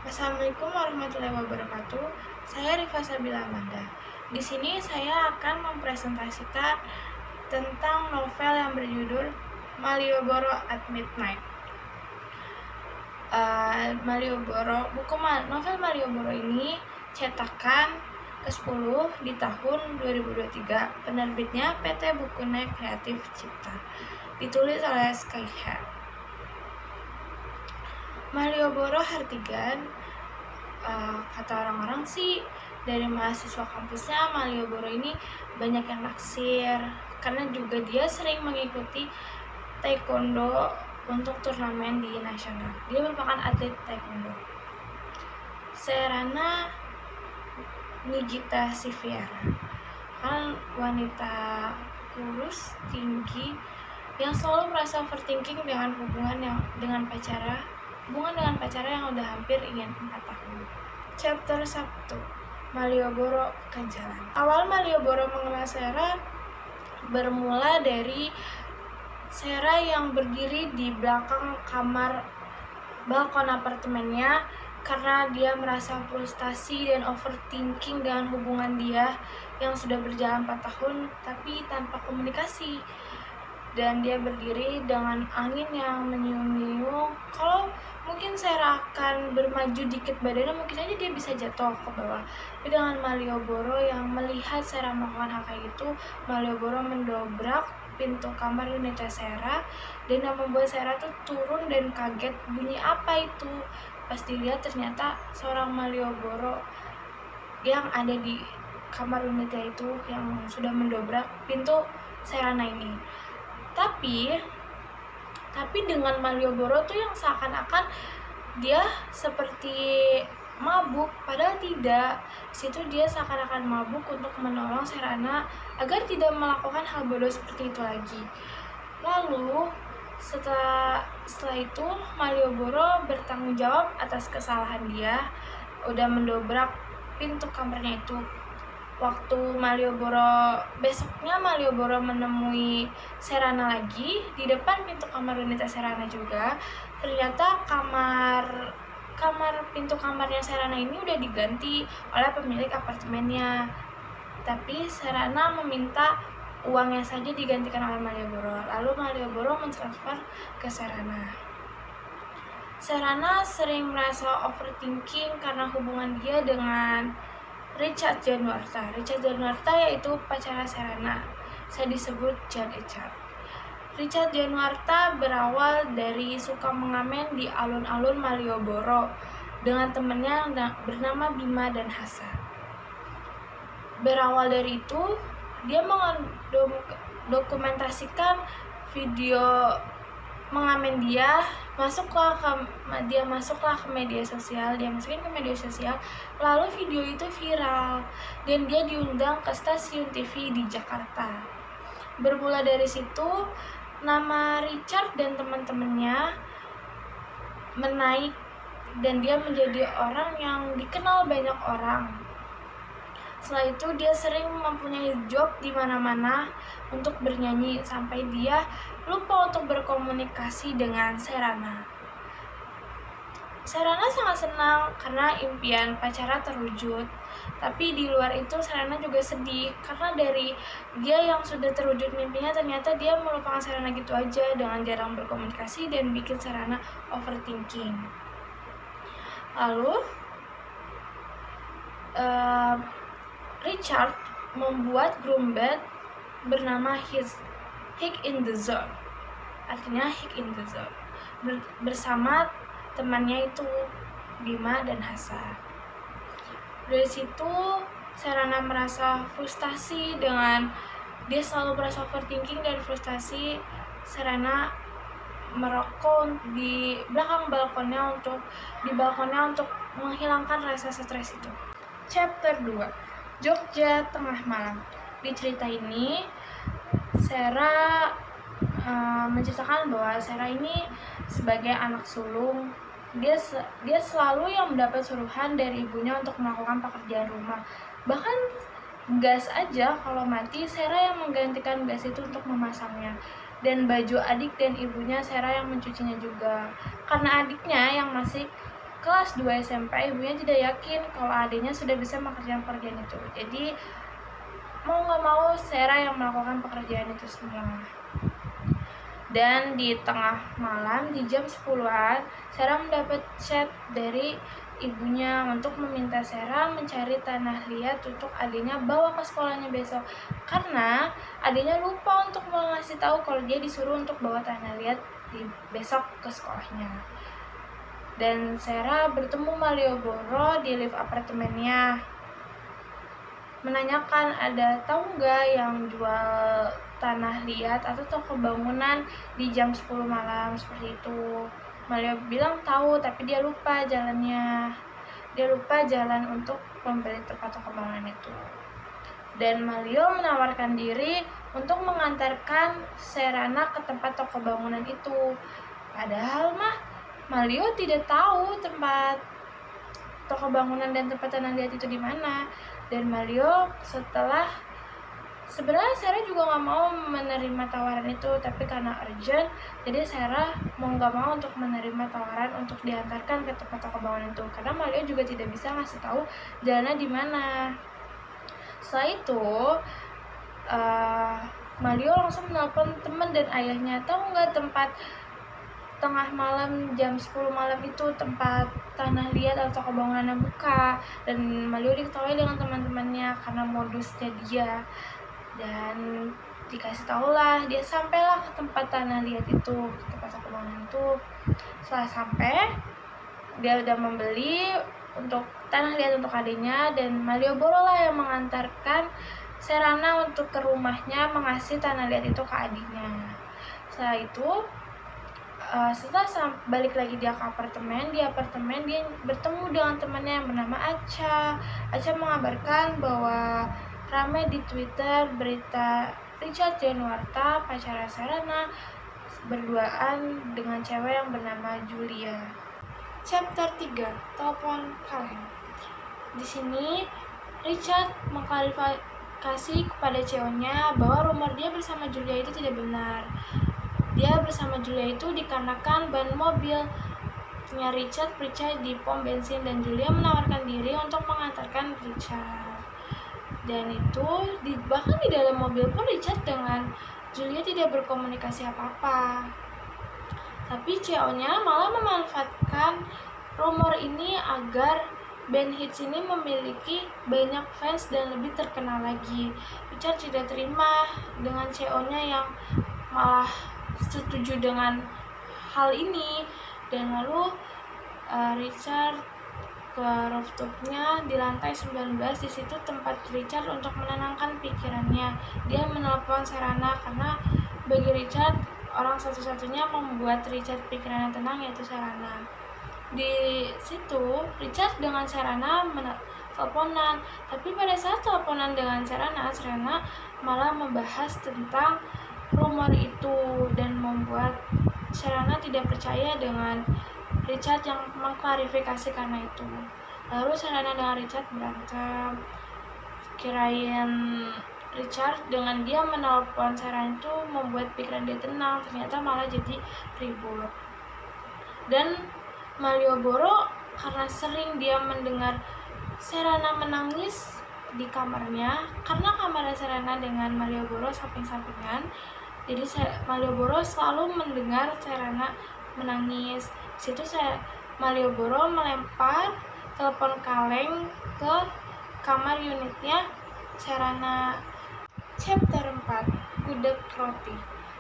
Assalamualaikum warahmatullahi wabarakatuh. Saya Rifa Sabila Amanda. Di sini saya akan mempresentasikan tentang novel yang berjudul Malioboro at Midnight. Novel Malioboro ini cetakan ke-10 di tahun 2023. Penerbitnya PT Bukunek Kreatif Cipta. Ditulis oleh Skyhead. Malioboro Hartigan, kata orang-orang sih dari mahasiswa kampusnya Malioboro ini banyak yang naksir karena juga dia sering mengikuti taekwondo untuk turnamen di nasional. Dia merupakan atlet taekwondo. Serana Nigita Siviara kan wanita kurus, tinggi, yang selalu merasa overthinking dengan hubungan dengan pacarnya yang udah hampir ingin 4 tahun. Chapter 1, Malioboro ke jalan. Awal Malioboro mengenal Sera bermula dari Sera yang berdiri di belakang balkon apartemennya karena dia merasa frustasi dan overthinking dengan hubungan dia yang sudah berjalan 4 tahun tapi tanpa komunikasi. Dan dia berdiri dengan angin yang menyiung-nyiung. Kalau mungkin Sera akan bermaju dikit badannya, mungkin aja dia bisa jatuh ke bawah. Tapi dengan Malioboro yang melihat Sera melakukan hal kayak gitu, Malioboro mendobrak pintu kamar unitnya Sera dan yang membuat Sera tuh turun dan kaget, bunyi apa itu? Pas dilihat ternyata seorang Malioboro yang ada di kamar unitnya itu yang sudah mendobrak pintu Serana ini. Tapi dengan Malioboro tuh yang seakan-akan dia seperti mabuk, padahal tidak. Situ dia seakan-akan mabuk untuk menolong Serana agar tidak melakukan hal bodoh seperti itu lagi. Lalu setelah itu Malioboro bertanggung jawab atas kesalahan dia, udah mendobrak pintu kamarnya itu. Waktu besoknya Malioboro menemui Serana lagi di depan pintu kamar wanita Serana juga. Ternyata pintu kamarnya Serana ini udah diganti oleh pemilik apartemennya. Tapi Serana meminta uangnya saja digantikan oleh Malioboro. Lalu Malioboro mentransfer ke Serana. Serana sering merasa overthinking karena hubungan dia dengan Richard Januarta. Richard Januarta yaitu pacar Serana. Saya disebut Jan Echard. Richard Januarta berawal dari suka mengamen di alun-alun Malioboro dengan temannya bernama Bima dan Hasan. Berawal dari itu, dia mendokumentasikan video mengamen dia, masuklah ke media sosial, lalu video itu viral dan dia diundang ke stasiun TV di Jakarta. Bermula dari situ, nama Richard dan teman-temannya menaik dan dia menjadi orang yang dikenal banyak orang. Setelah itu dia sering mempunyai job di mana-mana untuk bernyanyi sampai dia lupa untuk berkomunikasi dengan Serana. Serana sangat senang karena impian pacarnya terwujud. Tapi di luar itu Serana juga sedih karena dari dia yang sudah terwujud mimpinya ternyata dia melupakan Serana gitu aja dengan jarang berkomunikasi dan bikin Serana overthinking. Lalu Richard membuat grup band bernama Hik in the Zone, artinya Hik in the Zone, bersama temannya itu Bima dan Hasan. Dari situ Serana merasa frustasi dengan dia selalu merasa overthinking dan frustasi. Serana merokok di belakang balkonnya untuk menghilangkan rasa stres itu. Chapter 2, Jogja Tengah Malam. Di cerita ini Sera menceritakan bahwa Sera ini sebagai anak sulung, dia selalu yang mendapat suruhan dari ibunya untuk melakukan pekerjaan rumah. Bahkan gas aja kalau mati, Sera yang menggantikan gas itu untuk memasangnya. Dan baju adik dan ibunya Sera yang mencucinya juga. Karena adiknya yang masih kelas 2 SMP, ibunya tidak yakin kalau adiknya sudah bisa mengerjakan pekerjaan itu. Jadi mau nggak mau Sarah yang melakukan pekerjaan itu semua. Dan di tengah malam, di jam 10-an, Sarah mendapat chat dari ibunya untuk meminta Sarah mencari tanah liat untuk adiknya bawa ke sekolahnya besok, karena adiknya lupa untuk mengasih tahu kalau dia disuruh untuk bawa tanah liat besok ke sekolahnya. Dan Sarah bertemu Malioboro di lift apartemennya, menanyakan ada tahu nggak yang jual tanah liat atau toko bangunan di jam 10 malam seperti itu. Malio bilang tahu, tapi dia lupa jalannya. Dia lupa jalan untuk membeli tempat toko bangunan itu. Dan Malio menawarkan diri untuk mengantarkan Serana ke tempat toko bangunan itu. Padahal mah Malio tidak tahu tempat toko bangunan dan tempat tanah liat itu di mana. Dan Malio sebenarnya Sarah juga nggak mau menerima tawaran itu, tapi karena urgent, jadi Sarah mau nggak mau untuk menerima tawaran untuk diantarkan ke tempat toko bangunan itu, karena Malio juga tidak bisa ngasih tahu jalannya di mana. Setelah itu Malio langsung menelpon teman dan ayahnya, tahu nggak tempat tengah malam jam 10 malam itu tempat tanah liat atau toko bangunan yang buka. Dan Malio diketahui dengan teman-temannya karena modusnya dia, dan dikasih tahulah dia sampailah ke tempat tanah liat itu, ke tempat toko bangunan itu. Setelah sampai, dia udah membeli untuk tanah liat untuk adiknya, dan Malioboro lah yang mengantarkan Serana untuk ke rumahnya mengasih tanah liat itu ke adiknya. Setelah itu setelah balik lagi dia ke apartemen, di apartemen dia bertemu dengan temannya yang bernama Acha. Acha mengabarkan bahwa ramai di Twitter berita Richard Januarta, pacar Serana, berduaan dengan cewek yang bernama Julia. Chapter 3, telepon kaleng. Di sini Richard mengklarifikasi kepada ceweknya bahwa rumor dia bersama Julia itu tidak benar. Dia bersama Julia itu dikarenakan ban mobilnya Richard periksa di pom bensin, dan Julia menawarkan diri untuk mengantarkan Richard. Dan itu bahkan di dalam mobil pun Richard dengan Julia tidak berkomunikasi apa-apa. Tapi CEO-nya malah memanfaatkan rumor ini agar band hits ini memiliki banyak fans dan lebih terkenal lagi. Richard tidak terima dengan CEO-nya yang malah setuju dengan hal ini, dan lalu Richard ke rooftopnya di lantai 19. Di situ tempat Richard untuk menenangkan pikirannya. Dia menelpon Serana karena bagi Richard orang satu-satunya membuat Richard pikirannya tenang yaitu Serana. Di situ Richard dengan Serana teleponan, tapi pada saat teleponan dengan Serana malah membahas tentang rumor itu dan membuat Serana tidak percaya dengan Richard yang mengklarifikasi karena itu. Lalu Serana dengan Richard berantem. Kirain Richard dengan dia menelpon Serana itu membuat pikiran dia tenang, ternyata malah jadi ribut. Dan Malioboro karena sering dia mendengar Serana menangis di kamarnya, karena kamar Serana dengan Malioboro samping-sampingan, jadi Malioboro selalu mendengar Serana menangis. Di situ Malioboro melempar telepon kaleng ke kamar unitnya Serana. Chapter 4, Gudeg Roti.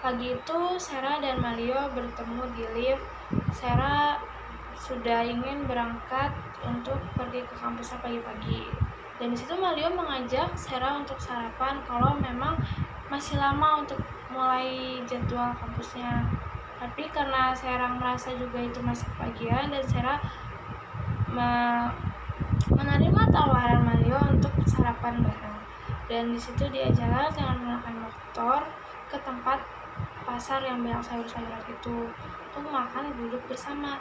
Pagi itu Sarah dan Malio bertemu di lift. Sarah sudah ingin berangkat untuk pergi ke kampusnya pagi-pagi, dan disitu Malio mengajak Sarah untuk sarapan kalau memang masih lama untuk mulai jadwal kampusnya. Tapi karena Sarah merasa juga itu masih kepagian, dan Sarah menerima tawaran Malio untuk sarapan bareng. Dan di situ dia jalan dengan menggunakan motor ke tempat pasar yang banyak sayur-sayuran itu untuk makan gudeg bersama.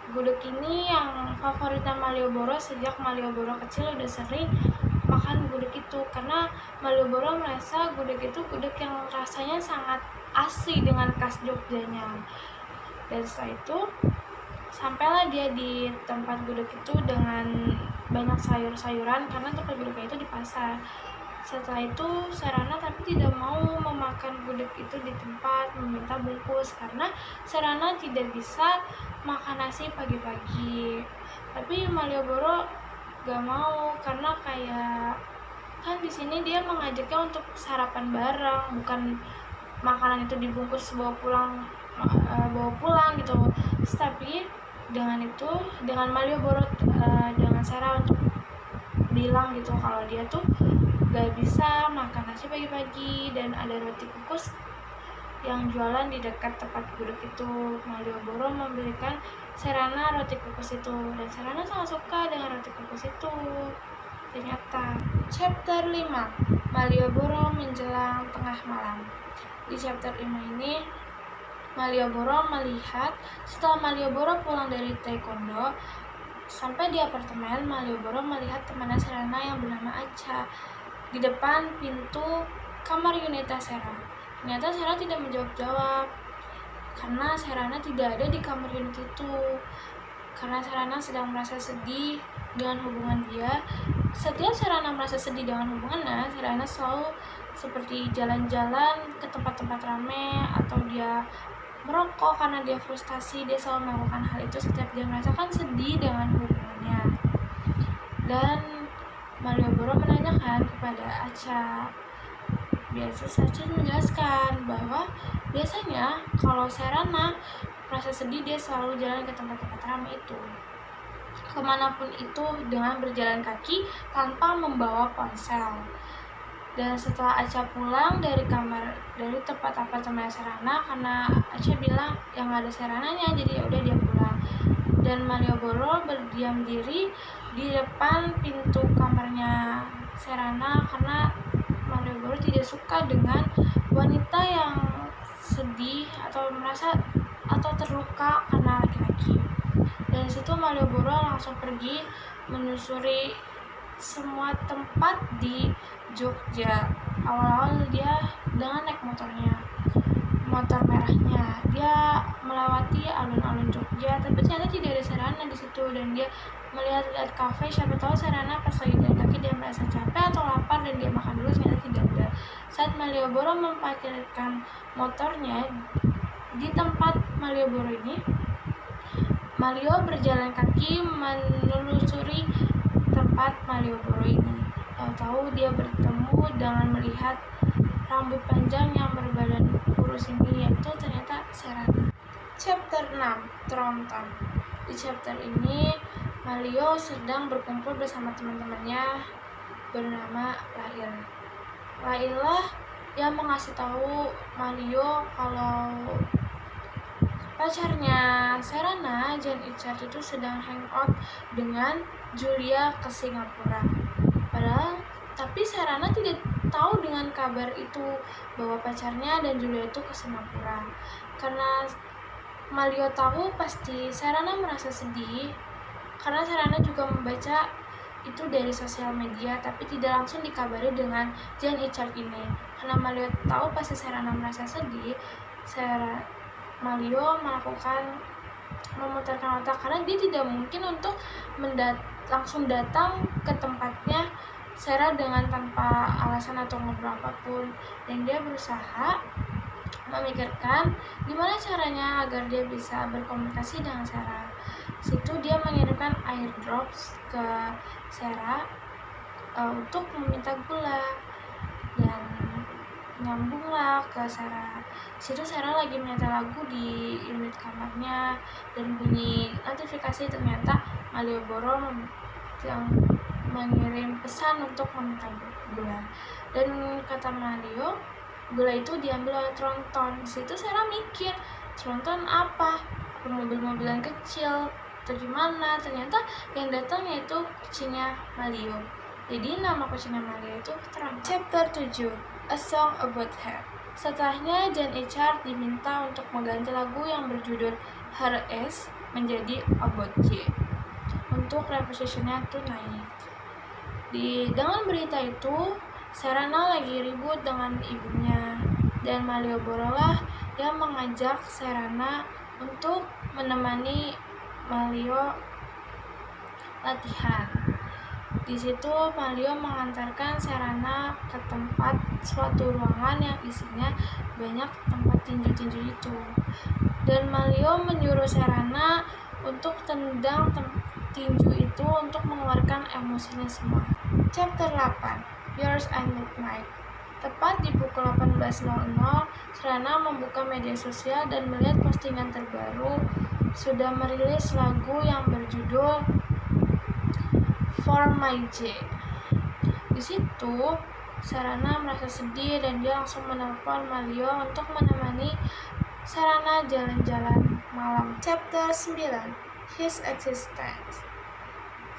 Gudeg ini yang favoritnya Malioboro sejak Malioboro kecil udah sering makan gudeg itu, karena Malioboro merasa gudeg itu gudeg yang rasanya sangat asli dengan khas Jogjanya. Dan setelah itu Sampailah dia di tempat gudeg itu dengan banyak sayur-sayuran karena tempat gudegnya itu di pasar. Setelah itu Serana tapi tidak mau memakan gudeg itu di tempat, meminta bungkus karena Serana tidak bisa makan nasi pagi-pagi. Tapi Malioboro gak mau karena kayak kan di sini dia mengajaknya untuk sarapan bareng, bukan makanan itu dibungkus bawa pulang gitu. Tapi dengan Malioboro dengan Sera untuk bilang gitu kalau dia tuh gak bisa makan nasi pagi-pagi dan ada roti kukus yang jualan di dekat tempat gudeg itu. Malioboro memberikan Serana roti kukus itu dan Serana sangat suka dengan roti kukus itu. Ternyata chapter 5 Malioboro menjelang tengah malam. Di chapter 5 ini Malioboro melihat setelah Malioboro pulang dari taekwondo sampai di apartemen, Malioboro melihat temannya Serana yang bernama Acha di depan pintu kamar Yunita Sera. Ternyata Sera tidak menjawab-jawab karena Serana tidak ada di kamar unit itu. Karena Serana sedang merasa sedih dengan hubungan dia. Setiap Serana merasa sedih dengan hubungannya, Serana selalu seperti jalan-jalan ke tempat-tempat ramai atau dia merokok karena dia frustasi. Dia selalu melakukan hal itu setiap dia merasakan sedih dengan hubungannya. Dan Malioboro menanyakan kepada Acha. Biasa Acha menjelaskan bahwa biasanya kalau Serana merasa sedih dia selalu jalan ke tempat-tempat ramai itu, kemanapun itu dengan berjalan kaki tanpa membawa ponsel. Dan setelah Acha pulang dari tempat apartemen Serana, karena Acha bilang yang ada Serananya, jadi ya udah dia pulang. Dan Malioboro berdiam diri di depan pintu kamarnya Serana karena Malioboro tidak suka dengan wanita yang sedih atau merasa atau terluka karena laki-laki. Dan situ Malioboro langsung pergi menyusuri semua tempat di Jogja. Awal-awal dia dengan naik motor merahnya, dia melewati alun-alun Jogja, tapi ternyata tidak ada Serana di situ. Dan dia melihat kafe, siapa tahu Serana pas lagi jalan kaki dia merasa capek atau lapar dan dia makan dulu, ternyata tidak ada. Saat Malioboro memparkirkan motornya di tempat Malioboro ini, Malio berjalan kaki menelusuri tempat Malioboro ini. Tahu-tahu dia bertemu dengan melihat rambut panjang yang berbadan kurus ini, yaitu ternyata Serana. Chapter 6 Tronton. Di chapter ini Malio sedang berkumpul bersama teman-temannya bernama Lailah yang mengasih tahu Malio kalau pacarnya Serana, Jan Ichard itu sedang hangout dengan Julia ke Singapura. Tapi Serana tidak tahu dengan kabar itu bahwa pacarnya dan Julia itu ke Singapura. Karena Malio tahu pasti Serana merasa sedih karena Serana juga membaca itu dari sosial media, tapi tidak langsung dikabari dengan Jan Ichard ini. Karena Malio tahu pasti Serana merasa sedih, Malio memutarkan otak karena dia tidak mungkin untuk langsung datang ke tempatnya Sera dengan tanpa alasan atau ngobrol apapun. Dan dia berusaha memikirkan gimana caranya agar dia bisa berkomunikasi dengan Sera. Situ dia mengirimkan airdrops ke Sera untuk meminta gula, dan nyambunglah ke Sera. Situ Sera lagi menyetel lagu di unit kamarnya dan bunyi notifikasi, ternyata Malioboro yang mengirim pesan untuk meminta gula. Dan kata Malio, gula itu diambil oleh Tronton. Di situ Sera mikir, Tronton apa? Mobil-mobilan kecil atau gimana? Ternyata yang datang yaitu kucingnya Malio. Jadi nama kucingnya Malio itu Tronton. Chapter 7 A Song About Her. Setelahnya Jan Ichard diminta untuk mengganti lagu yang berjudul Her Is menjadi About You untuk reposisinya Tonight. Dengan berita itu, Serana lagi ribut dengan ibunya, dan Malioboro lah yang mengajak Serana untuk menemani Mario latihan. Di situ Mario mengantarkan Serana ke tempat suatu ruangan yang isinya banyak tempat tinju-tinju itu. Dan Mario menyuruh Serana untuk tendang tinju itu untuk mengeluarkan emosinya semua. Chapter 8, Yours and Midnight. Tepat di pukul 18.00, Serana membuka media sosial dan melihat postingan terbaru sudah merilis lagu yang berjudul For My J. Di situ, Serana merasa sedih dan dia langsung menelpon Mario untuk menemani Serana jalan-jalan malam. Chapter 9, His Existence.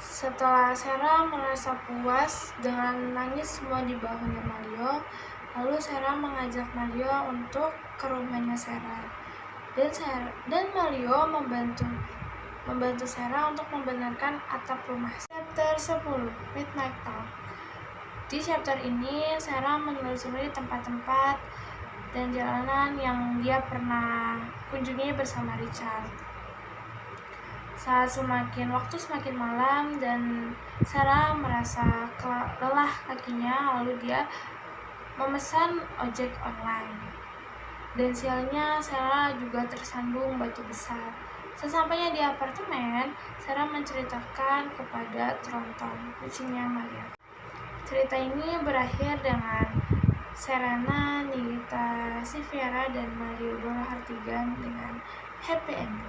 Setelah Serana merasa puas dengan nangis semua di bahunya Mario, lalu Serana mengajak Mario untuk ke rumahnya Serana. Dan Mario membantu Serana untuk membenarkan atap rumah. Chapter 10, Midnight Talk. Di chapter ini, Serana menelusuri tempat-tempat dan jalanan yang dia pernah kunjungi bersama Richard. Saat waktu semakin malam dan Serana merasa lelah kakinya, lalu dia memesan ojek online. Dan sialnya Serana juga tersandung batu besar. Sesampainya di apartemen, Serana menceritakan kepada Tronton, kucingnya Mario. Cerita ini berakhir dengan Serana, Nigita, Siviera, dan Mario Borohartigan dengan happy ending.